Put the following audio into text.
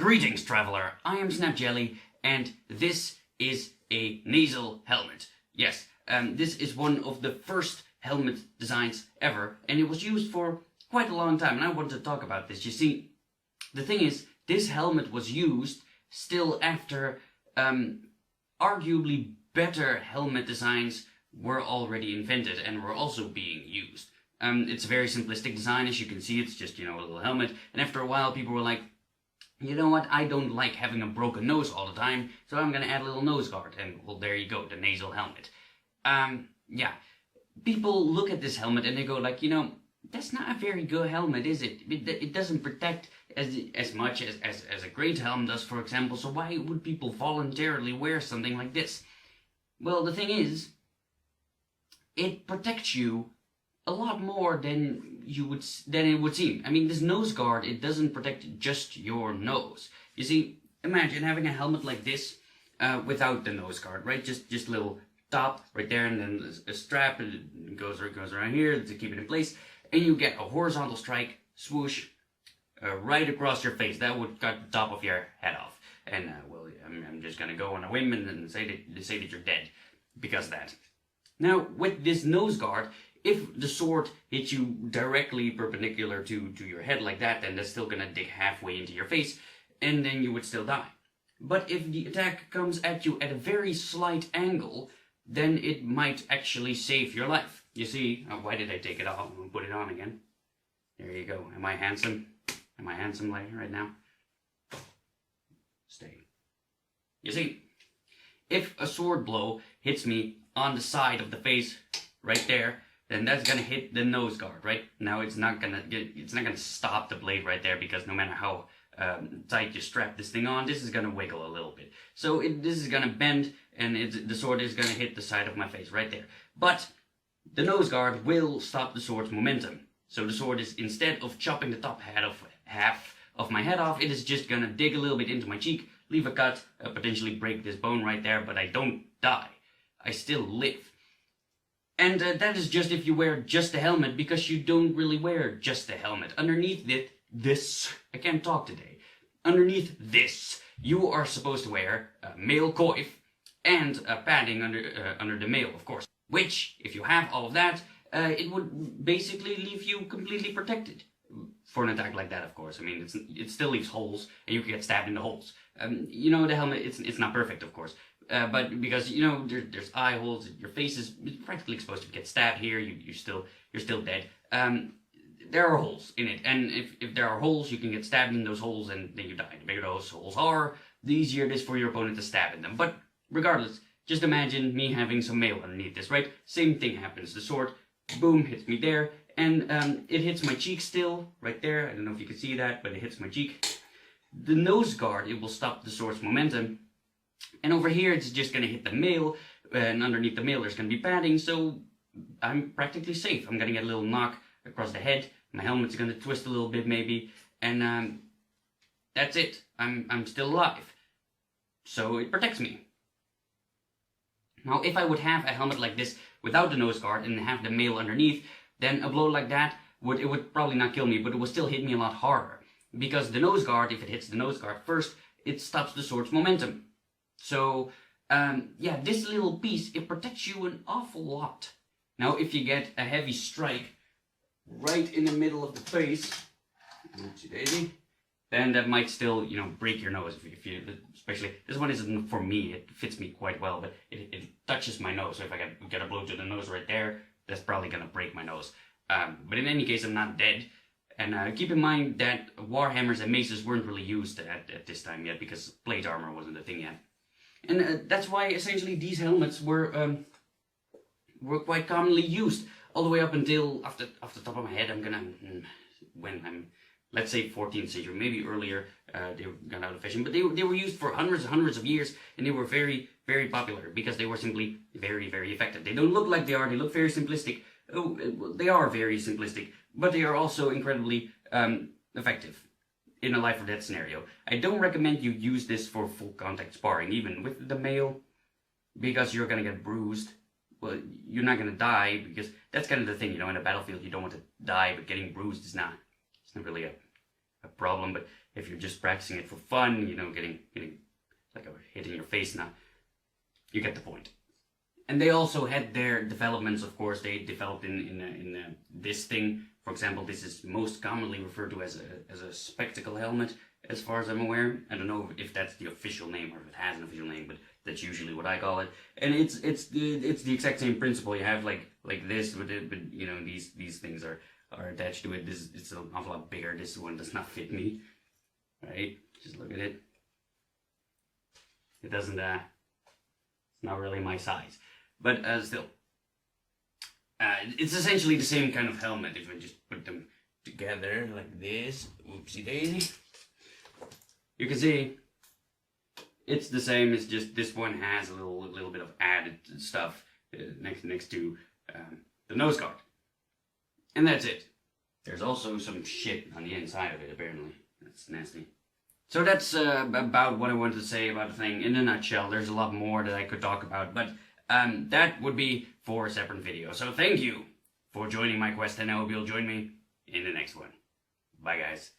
Greetings, traveler. I am SnapJelly, and this is a nasal helmet. Yes, this is one of the first helmet designs ever, and it was used for quite a long time, and I want to talk about this. You see, the thing is, this helmet was used still after arguably better helmet designs were already invented and were also being used. It's a very simplistic design, as you can see. It's just, a little helmet, and after a while people were like, you know what, I don't like having a broken nose all the time, so I'm gonna add a little nose guard, and well, there you go, the nasal helmet. Yeah, people look at this helmet and they go like, that's not a very good helmet, is it? It doesn't protect as much as a great helmet does, for example, so why would people voluntarily wear something like this? Well, the thing is, it protects you a lot more than it would seem. I mean, this nose guard, it doesn't protect just your nose. You see, imagine having a helmet like this without the nose guard, right? Just a little top right there, and then a strap, and it goes around here to keep it in place, and you get a horizontal strike, swoosh, right across your face. That would cut the top of your head off. And well, I'm just gonna go on a whim and say that you're dead because of that. Now, with this nose guard, if the sword hits you directly perpendicular to your head like that, then that's still gonna dig halfway into your face, and then you would still die. But if the attack comes at you at a very slight angle, then it might actually save your life. You see, why did I take it off? I'm gonna put it on again. There you go. Am I handsome? Am I handsome right now? Stay. You see, if a sword blow hits me on the side of the face, right there, then that's gonna hit the nose guard, right? Now it's not gonna stop the blade right there, because no matter how tight you strap this thing on, this is gonna wiggle a little bit. So this is gonna bend, and the sword is gonna hit the side of my face right there. But the nose guard will stop the sword's momentum. So the sword is, instead of chopping the top half of my head off, it is just gonna dig a little bit into my cheek, leave a cut, potentially break this bone right there, but I don't die. I still live. And that is just if you wear just the helmet, because you don't really wear just the helmet. Underneath this, I can't talk today. Underneath this, you are supposed to wear a mail coif and padding under the mail, of course. Which, if you have all of that, it would basically leave you completely protected. For an attack like that, of course. I mean, it still leaves holes, and you can get stabbed in the holes. The helmet, it's not perfect, of course. But because, there's eye holes, your face is practically exposed. If you get stabbed here, you're still dead. There are holes in it, and if there are holes, you can get stabbed in those holes, and then you die. The bigger those holes are, the easier it is for your opponent to stab in them. But regardless, just imagine me having some mail underneath this, right? Same thing happens. The sword, boom, hits me there, and it hits my cheek still, right there. I don't know if you can see that, but it hits my cheek. The nose guard, it will stop the sword's momentum. And over here, it's just going to hit the mail, and underneath the mail, there's going to be padding, so I'm practically safe. I'm going to get a little knock across the head, my helmet's going to twist a little bit maybe, and that's it. I'm still alive. So it protects me. Now, if I would have a helmet like this without the nose guard and have the mail underneath, then a blow like that, would probably not kill me, but it would still hit me a lot harder. Because the nose guard, if it hits the nose guard first, it stops the sword's momentum. So, yeah, this little piece, it protects you an awful lot. Now, if you get a heavy strike right in the middle of the face, oopsie-daisy, then that might still, break your nose. If you, especially, this one isn't for me, it fits me quite well, but it touches my nose. So if I get a blow to the nose right there, that's probably gonna break my nose. But in any case, I'm not dead. And keep in mind that warhammers and maces weren't really used at this time yet, because plate armor wasn't a thing yet. And that's why essentially these helmets were quite commonly used, all the way up until, off the top of my head, when I'm, let's say 14th century, maybe earlier, they got out of fashion, but they were used for hundreds and hundreds of years, and they were very, very popular, because they were simply very, very effective. They don't look like they are, they look very simplistic. Oh, they are very simplistic, but they are also incredibly effective in a life or death scenario. I don't recommend you use this for full contact sparring, even with the mail, because you're gonna get bruised. Well, you're not gonna die, because that's kind of the thing, in a battlefield you don't want to die, but getting bruised is not really a problem. But If you're just practicing it for fun, you know, getting like a hit in your face now, you get the point. And they also had their developments, of course. They developed in this thing. For example, this is most commonly referred to as a spectacle helmet, as far as I'm aware. I don't know if that's the official name or if it has an official name, but that's usually what I call it. And it's the exact same principle. You have like this with it, but you know these things are attached to it. It's an awful lot bigger. This one does not fit me. Right? Just look at it. It doesn't. It's not really my size. But still, it's essentially the same kind of helmet if we just put them together like this. Oopsie daisy. You can see it's the same. It's just this one has a little bit of added stuff next to the nose guard, and that's it. There's also some shit on the inside of it. Apparently, that's nasty. So that's about what I wanted to say about the thing in a nutshell. There's a lot more that I could talk about, but that would be for a separate video. So thank you for joining my quest, and I hope you'll join me in the next one. Bye, guys.